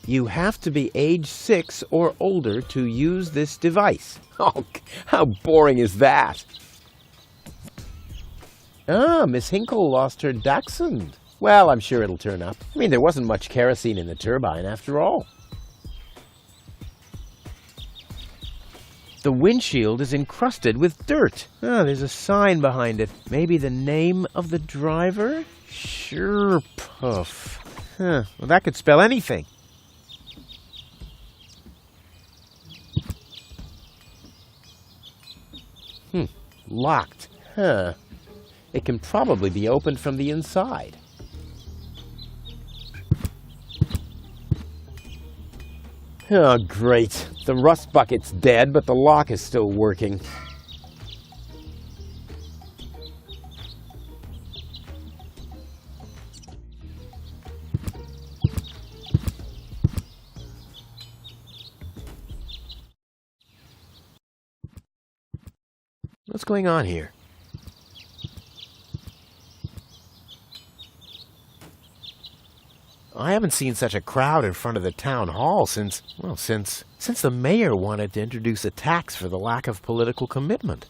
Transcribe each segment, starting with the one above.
You have to be age 6 or older to use this device. Oh, how boring is that? Ah, Miss Hinkle lost her dachshund. Well, I'm sure it'll turn up. I mean, there wasn't much kerosene in the turbine after all. The windshield is encrusted with dirt. Ah, there's a sign behind it. Maybe the name of the driver? Sure, Puff. Huh, well, that could spell anything. Locked. Huh. It can probably be opened from the inside. Oh, great. The rust bucket's dead, but the lock is still working. What's going on here? I haven't seen such a crowd in front of the town hall since the mayor wanted to introduce a tax for the lack of political commitment.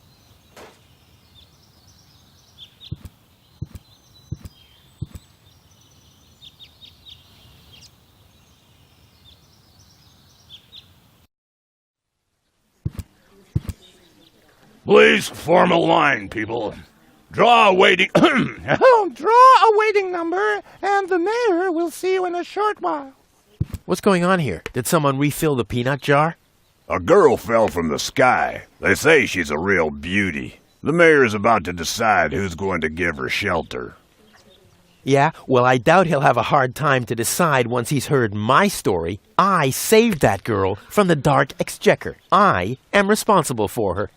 Please form a line, people. Draw a waiting... Draw a waiting number, and the mayor will see you in a short while. What's going on here? Did someone refill the peanut jar? A girl fell from the sky. They say she's a real beauty. The mayor's about to decide who's going to give her shelter. Yeah, well, I doubt he'll have a hard time to decide once he's heard my story. I saved that girl from the dark exchequer. I am responsible for her.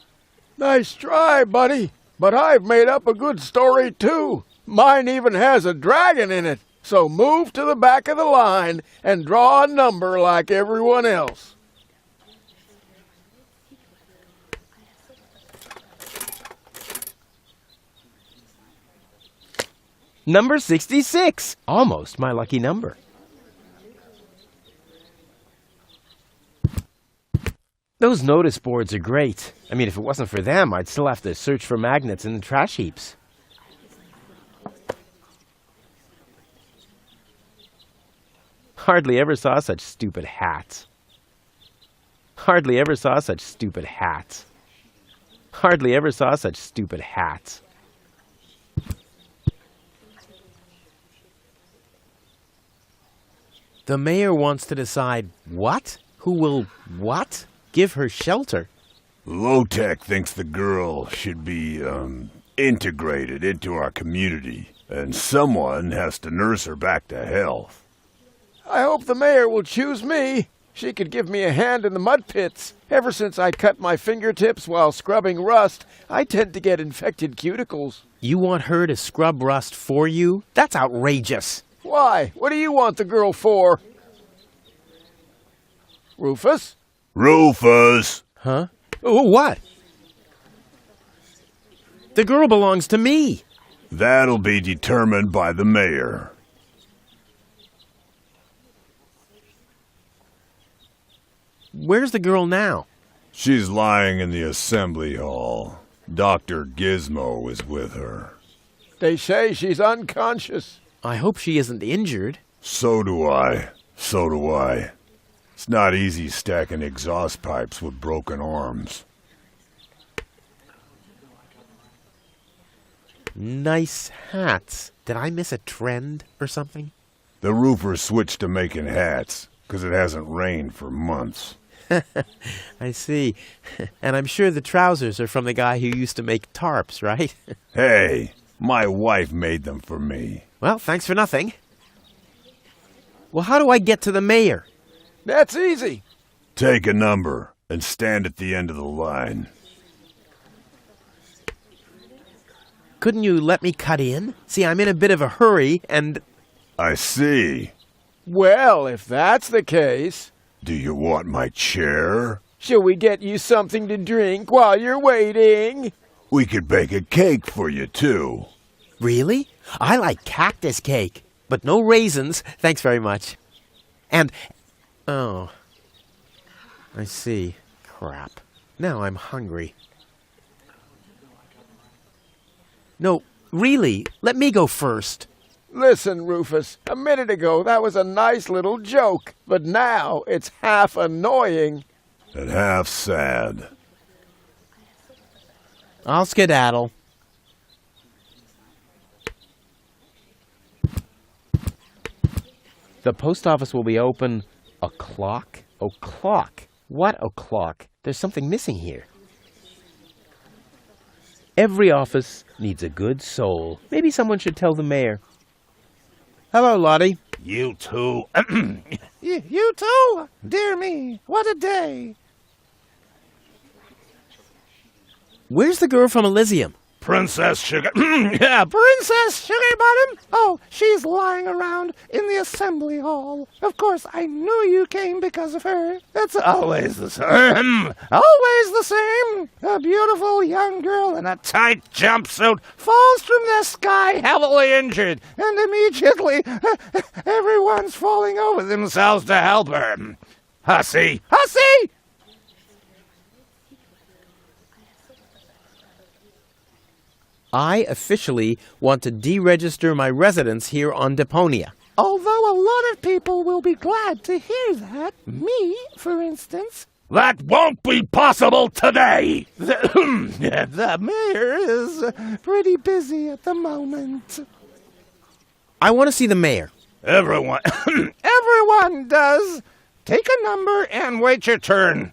Nice try, buddy. But I've made up a good story, too. Mine even has a dragon in it. So move to the back of the line and draw a number like everyone else. Number 66. Almost my lucky number. Those notice boards are great. I mean, if it wasn't for them, I'd still have to search for magnets in the trash heaps. Hardly ever saw such stupid hats. Hardly ever saw such stupid hats. Hardly ever saw such stupid hats. The mayor wants to decide what? Who will what? Give her shelter. Low-Tech thinks the girl should be, integrated into our community, and someone has to nurse her back to health. I hope the mayor will choose me. She could give me a hand in the mud pits. Ever since I cut my fingertips while scrubbing rust, I tend to get infected cuticles. You want her to scrub rust for you? That's outrageous. Why? What do you want the girl for? Rufus? Rufus! Huh? Oh, what? The girl belongs to me. That'll be determined by the mayor. Where's the girl now? She's lying in the assembly hall. Dr. Gizmo is with her. They say she's unconscious. I hope she isn't injured. So do I. So do I. It's not easy stacking exhaust pipes with broken arms. Nice hats. Did I miss a trend or something? The roofer switched to making hats, 'cause it hasn't rained for months. I see. And I'm sure the trousers are from the guy who used to make tarps, right? Hey, my wife made them for me. Well, thanks for nothing. Well, how do I get to the mayor? That's easy. Take a number and stand at the end of the line. Couldn't you let me cut in? See, I'm in a bit of a hurry, and... I see. Well, if that's the case... Do you want my chair? Shall we get you something to drink while you're waiting? We could bake a cake for you, too. Really? I like cactus cake, but no raisins, thanks very much. And Oh. I see. Crap. Now I'm hungry. No, really, let me go first. Listen, Rufus, a minute ago that was a nice little joke, but now it's half annoying. And half sad. I'll skedaddle. The post office will be open o'clock? O'clock? What o'clock? There's something missing here. Every office needs a good soul. Maybe someone should tell the mayor. Hello, Lottie. You too. You too? Dear me, what a day. Where's the girl from Elysium? Princess Sugar. Yeah, Princess Sugarbottom? Oh, she's lying around in the assembly hall. Of course, I knew you came because of her. That's always the same. Always the same. A beautiful young girl in a tight jumpsuit falls from the sky heavily injured, and immediately everyone's falling over themselves to help her. Hussy! Hussy! I officially want to deregister my residence here on Deponia. Although a lot of people will be glad to hear that, me, for instance. That won't be possible today. The mayor is pretty busy at the moment. I want to see the mayor. Everyone. Everyone does. Take a number and wait your turn.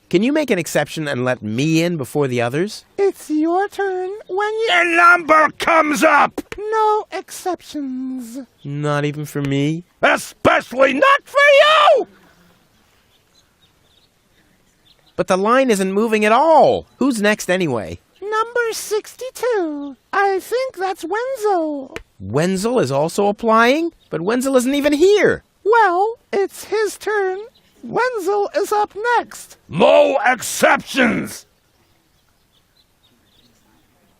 Can you make an exception and let me in before the others? It's your turn when you... Your number comes up. No exceptions. Not even for me? Especially not for you. But the line isn't moving at all. Who's next anyway? Number 62. I think that's Wenzel. Wenzel is also applying? But Wenzel isn't even here. Well, it's his turn. Wenzel is up next. No exceptions.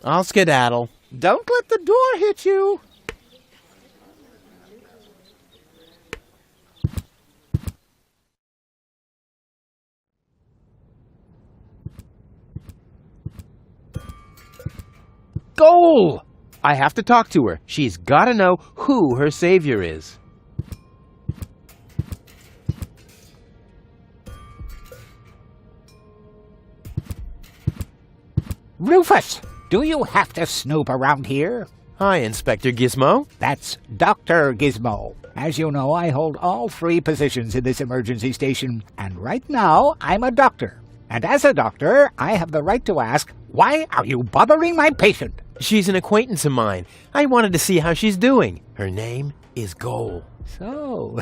I'll skedaddle. Don't let the door hit you. Goal! I have to talk to her. She's got to know who her savior is. Rufus, do you have to snoop around here? Hi, Inspector Gizmo. That's Dr. Gizmo. As you know, I hold all 3 positions in this emergency station, and right now I'm a doctor. And as a doctor, I have the right to ask, why are you bothering my patient? She's an acquaintance of mine. I wanted to see how she's doing. Her name is Goal. So,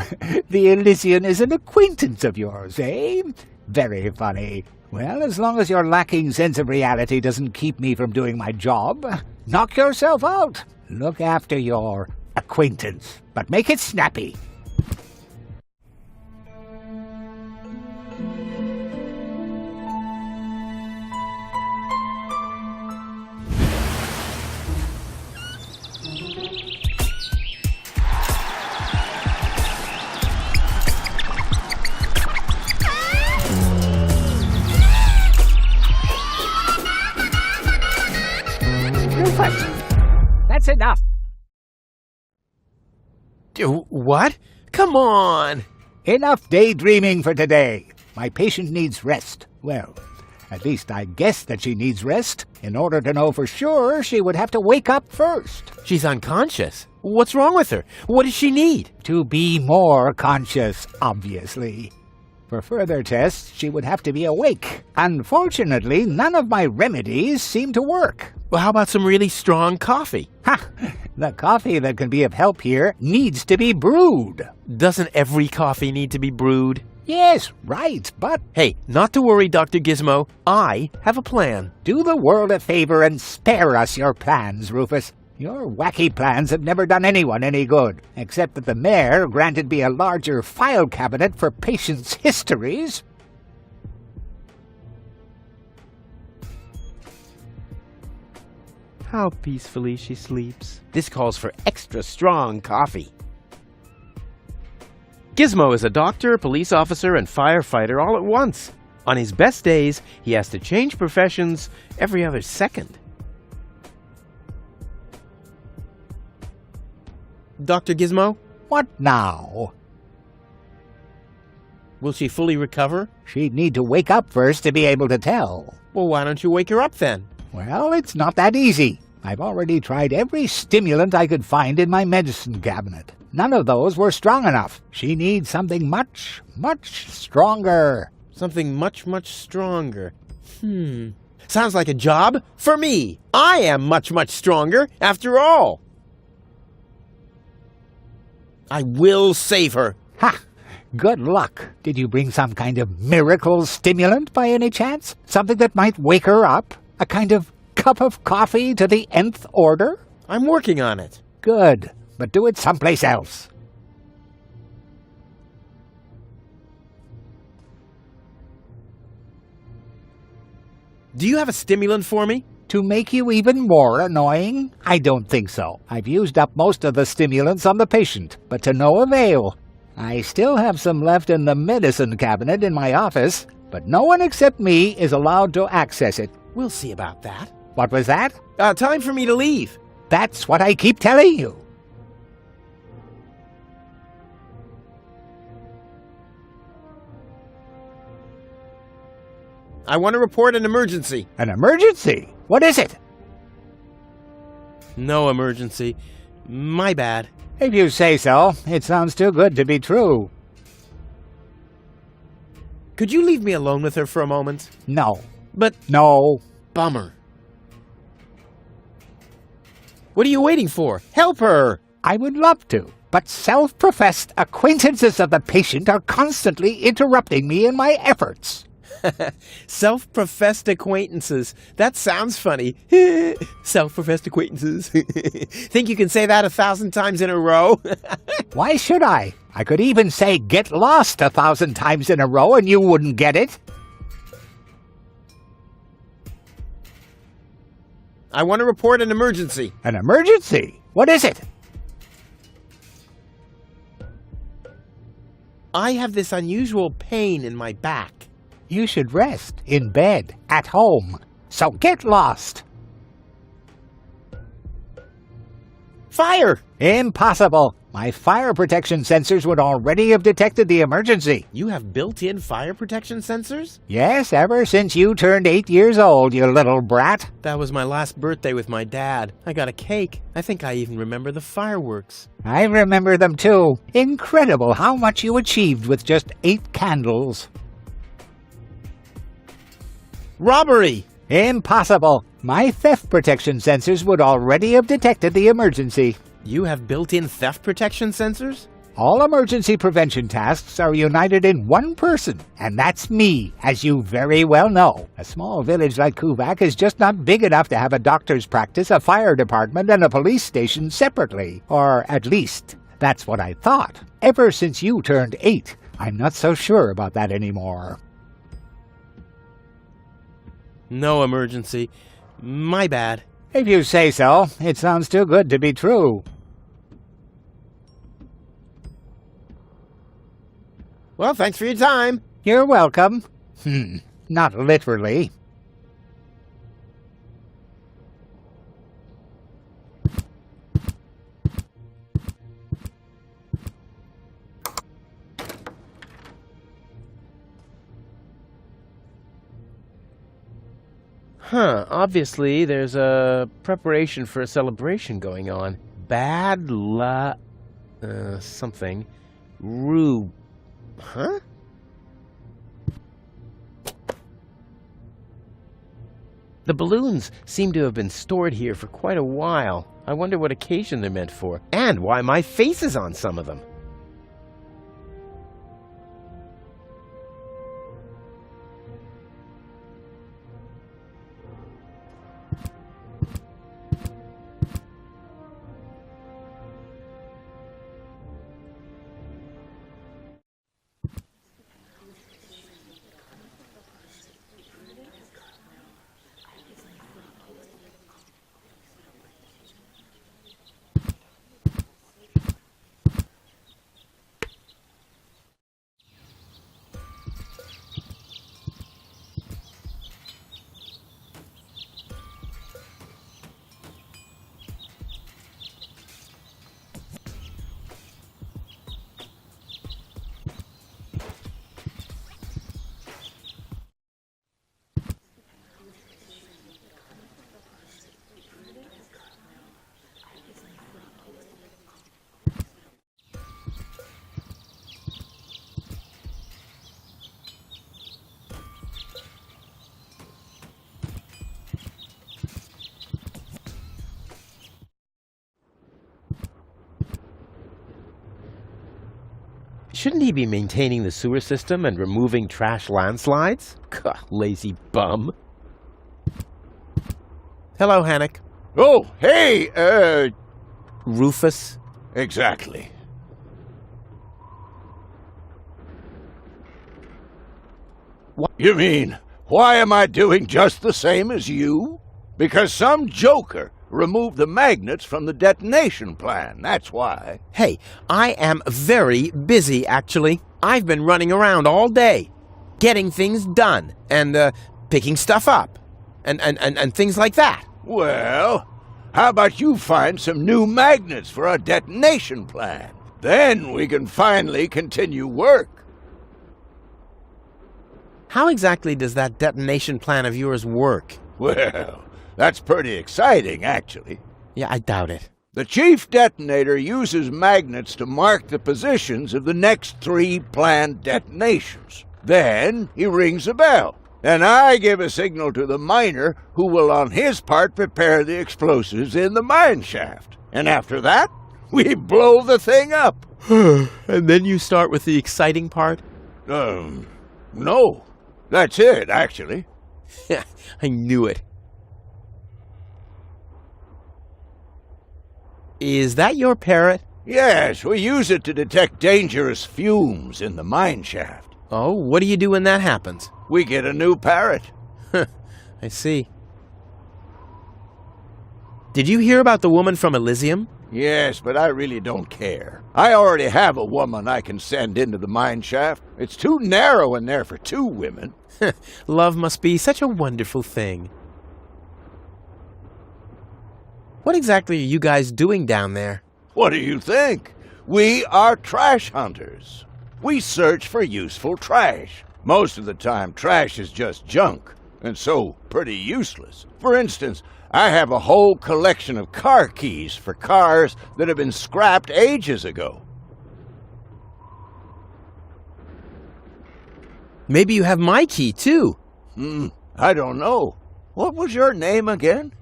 the Elysian is an acquaintance of yours, eh? Very funny. Well, as long as your lacking sense of reality doesn't keep me from doing my job, knock yourself out. Look after your acquaintance, but make it snappy. That's enough. What? Come on! Enough daydreaming for today. My patient needs rest. Well, at least I guess that she needs rest. In order to know for sure, she would have to wake up first. She's unconscious. What's wrong with her? What does she need? To be more conscious, obviously. For further tests, she would have to be awake. Unfortunately, none of my remedies seem to work. Well, how about some really strong coffee? Ha! The coffee that can be of help here needs to be brewed. Doesn't every coffee need to be brewed? Yes, right, but Hey, not to worry, Dr. Gizmo. I have a plan. do the world a favor and spare us your plans, Rufus. Your wacky plans have never done anyone any good, except that the mayor granted me a larger file cabinet for patients' histories. How peacefully she sleeps. This calls for extra strong coffee. Gizmo is a doctor, police officer, and firefighter all at once. On his best days, he has to change professions every other second. Dr. Gizmo, What now? will she fully recover? She'd need to wake up first to be able to tell. Well, why don't you wake her up then? Well, it's not that easy. I've already tried every stimulant I could find in my medicine cabinet. None of those were strong enough. She needs something much, much stronger. Something much, much stronger. Sounds like a job for me. I am much, much stronger after all. I will save her. Ha! Good luck. Did you bring some kind of miracle stimulant by any chance? Something that might wake her up? A kind of cup of coffee to the nth order? I'm working on it. Good, but do it someplace else. Do you have a stimulant for me? To make you even more annoying? I don't think so. I've used up most of the stimulants on the patient, but to no avail. I still have some left in the medicine cabinet in my office, but no one except me is allowed to access it. We'll see about that. What was that? Time for me to leave. That's what I keep telling you. I want to report an emergency. An emergency? What is it? No emergency. My bad. If you say so. It sounds too good to be true. Could you leave me alone with her for a moment? No. But No. bummer. What are you waiting for? Help her! I would love to, but self-professed acquaintances of the patient are constantly interrupting me in my efforts. Self-professed acquaintances. That sounds funny. Self-professed acquaintances. Think you can say that 1,000 times in a row? Why should I? I could even say get lost 1,000 times in a row and you wouldn't get it. I want to report an emergency. An emergency? What is it? I have this unusual pain in my back. You should rest in bed at home. So get lost. Fire! Impossible. My fire protection sensors would already have detected the emergency. You have built-in fire protection sensors? Yes, ever since you turned 8 years old, you little brat. That was my last birthday with my dad. I got a cake. I think I even remember the fireworks. I remember them too. Incredible how much you achieved with just 8 candles. Robbery! Impossible. My theft protection sensors would already have detected the emergency. You have built-in theft protection sensors? All emergency prevention tasks are united in one person, and that's me, as you very well know. A small village like Kuvak is just not big enough to have a doctor's practice, a fire department, and a police station separately. Or at least, that's what I thought. Ever since you turned 8, I'm not so sure about that anymore. No emergency. My bad. If you say so. It sounds too good to be true. Well, thanks for your time. You're welcome. Not literally. Obviously there's a preparation for a celebration going on. Bad la... something. Rue... Huh? The balloons seem to have been stored here for quite a while. I wonder what occasion they're meant for, and why my face is on some of them. Shouldn't he be maintaining the sewer system and removing trash landslides? Gah, lazy bum. Hello, Hannock. Oh, hey, Rufus. exactly. You mean, why am I doing just the same as you? Because some joker removed the magnets from the detonation plan, that's why. Hey, I am very busy, actually. I've been running around all day, getting things done, and picking stuff up, and things like that. Well, how about you find some new magnets for our detonation plan? Then we can finally continue work. How exactly does that detonation plan of yours work? Well, that's pretty exciting, actually. Yeah, I doubt it. The chief detonator uses magnets to mark the positions of the next 3 planned detonations. Then he rings a bell, and I give a signal to the miner who will on his part prepare the explosives in the mine shaft. And after that, we blow the thing up. And then you start with the exciting part? No. That's it, actually. Yeah, I knew it. Is that your parrot? Yes, we use it to detect dangerous fumes in the mine shaft. Oh, what do you do when that happens? We get a new parrot. I see. Did you hear about the woman from Elysium? Yes, but I really don't care. I already have a woman I can send into the mine shaft. It's too narrow in there for 2 women. Love must be such a wonderful thing. What exactly are you guys doing down there? What do you think? We are trash hunters. We search for useful trash. Most of the time, trash is just junk, and so pretty useless. For instance, I have a whole collection of car keys for cars that have been scrapped ages ago. Maybe you have my key, too. I don't know. What was your name again?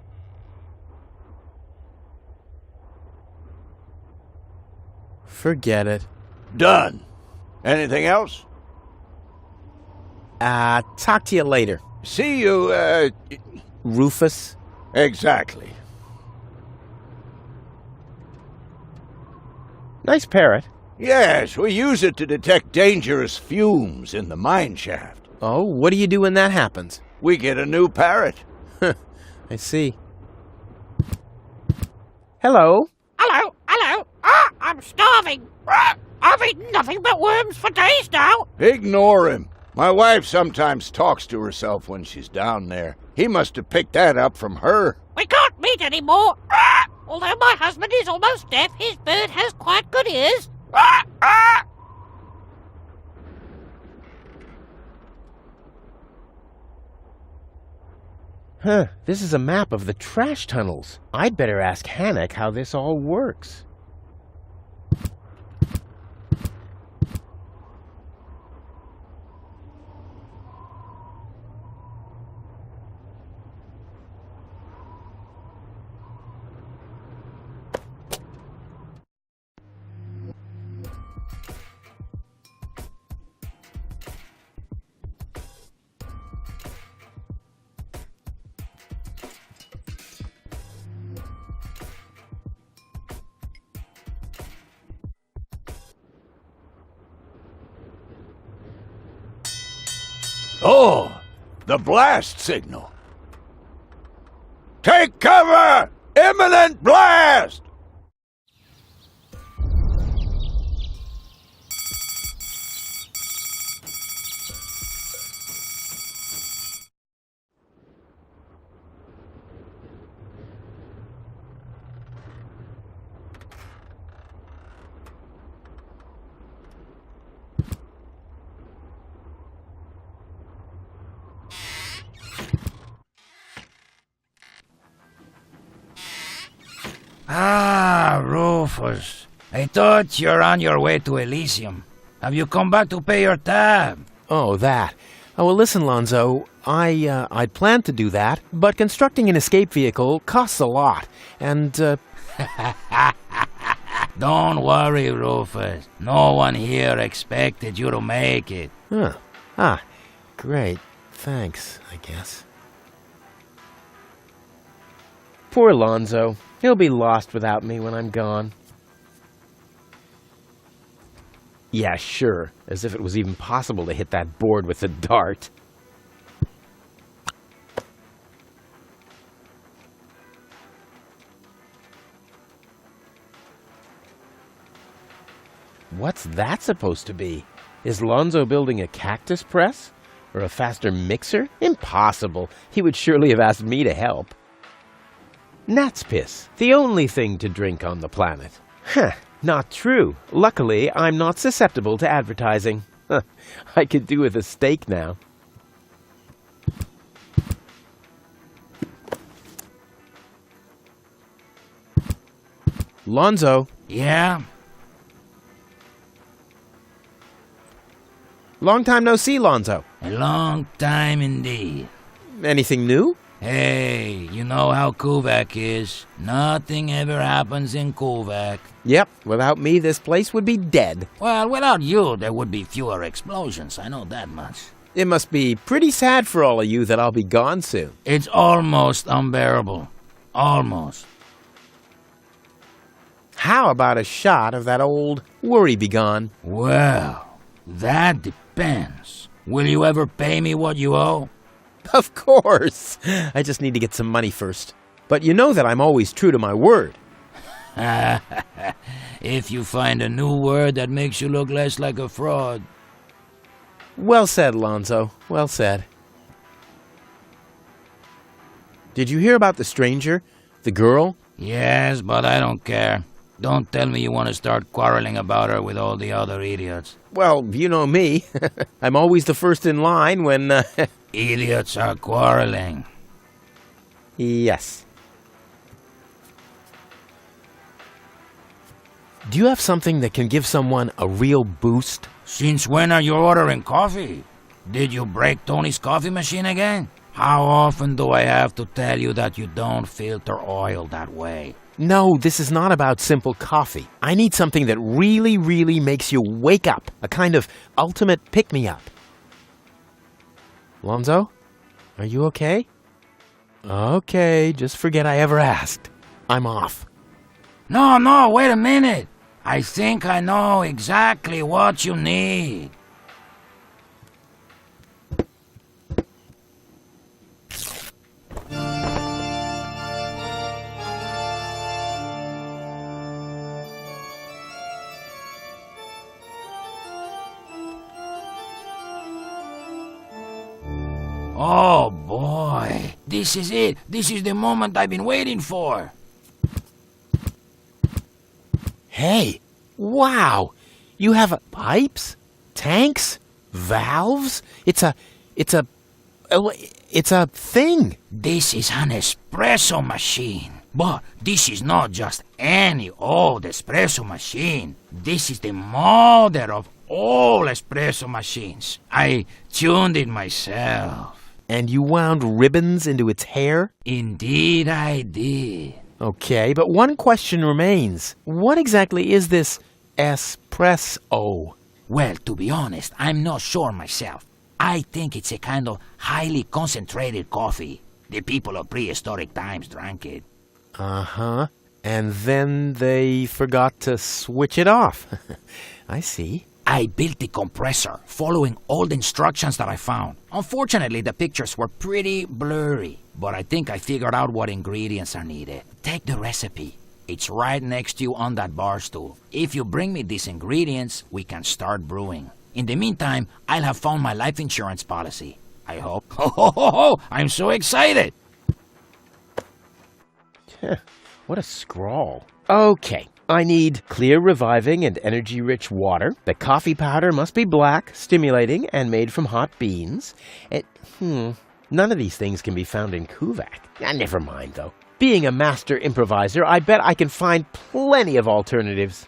Forget it. Done. Anything else? Talk to you later. See you, Rufus? Exactly. Nice parrot. Yes, we use it to detect dangerous fumes in the mine shaft. Oh, what do you do when that happens? We get a new parrot. I see. Hello? Hello. I'm starving. I've eaten nothing but worms for days now. Ignore him. My wife sometimes talks to herself when she's down there. He must have picked that up from her. We can't meet anymore. Although my husband is almost deaf, his bird has quite good ears. Huh, this is a map of the trash tunnels. I'd better ask Hannock how this all works. Oh, the blast signal. Take cover! Imminent blast! Ah, Rufus. I thought you're on your way to Elysium. Have you come back to pay your tab? Oh, that. Oh, well, listen, Lonzo. I'd planned to do that, but constructing an escape vehicle costs a lot, and, Don't worry, Rufus. No one here expected you to make it. Huh. Ah, great. Thanks, I guess. Poor Lonzo. He'll be lost without me when I'm gone. Yeah, sure. As if it was even possible to hit that board with a dart. What's that supposed to be? Is Lonzo building a cactus press? Or a faster mixer? Impossible. He would surely have asked me to help. Gnat's piss. The only thing to drink on the planet. Huh. Not true. Luckily, I'm not susceptible to advertising. I could do with a steak now. Lonzo. Yeah? Long time no see, Lonzo. A long time indeed. Anything new? Hey, you know how Kuvak is. Nothing ever happens in Kuvak. Yep, without me, this place would be dead. Well, without you, there would be fewer explosions. I know that much. It must be pretty sad for all of you that I'll be gone soon. It's almost unbearable. Almost. How about a shot of that old worry begone? Well, that depends. Will you ever pay me what you owe? Of course. I just need to get some money first. But you know that I'm always true to my word. If you find a new word that makes you look less like a fraud. Well said, Lonzo. Well said. Did you hear about the stranger? The girl? Yes, but I don't care. Don't tell me you want to start quarreling about her with all the other idiots. Well, you know me. I'm always the first in line when... Idiots are quarreling. Yes. Do you have something that can give someone a real boost? Since when are you ordering coffee? Did you break Tony's coffee machine again? How often do I have to tell you that you don't filter oil that way? No, this is not about simple coffee. I need something that really, really makes you wake up. A kind of ultimate pick-me-up. Lonzo? Are you okay? Okay, just forget I ever asked. I'm off. No, wait a minute. I think I know exactly what you need. Oh boy, this is it. This is the moment I've been waiting for. Hey, wow! You have pipes, tanks, valves. It's a thing. This is an espresso machine. But this is not just any old espresso machine. This is the mother of all espresso machines. I tuned it myself. And you wound ribbons into its hair? Indeed I did. Okay, but one question remains. What exactly is this espresso? Well, to be honest, I'm not sure myself. I think it's a kind of highly concentrated coffee. The people of prehistoric times drank it. Uh-huh. And then they forgot to switch it off. I see. I built the compressor, following all the instructions that I found. Unfortunately, the pictures were pretty blurry, but I think I figured out what ingredients are needed. Take the recipe. It's right next to you on that bar stool. If you bring me these ingredients, we can start brewing. In the meantime, I'll have found my life insurance policy. I hope. Ho, I'm so excited! What a scrawl. Okay. I need clear, reviving, and energy-rich water. The coffee powder must be black, stimulating, and made from hot beans. None of these things can be found in Kuvak. Never mind, though. Being a master improviser, I bet I can find plenty of alternatives.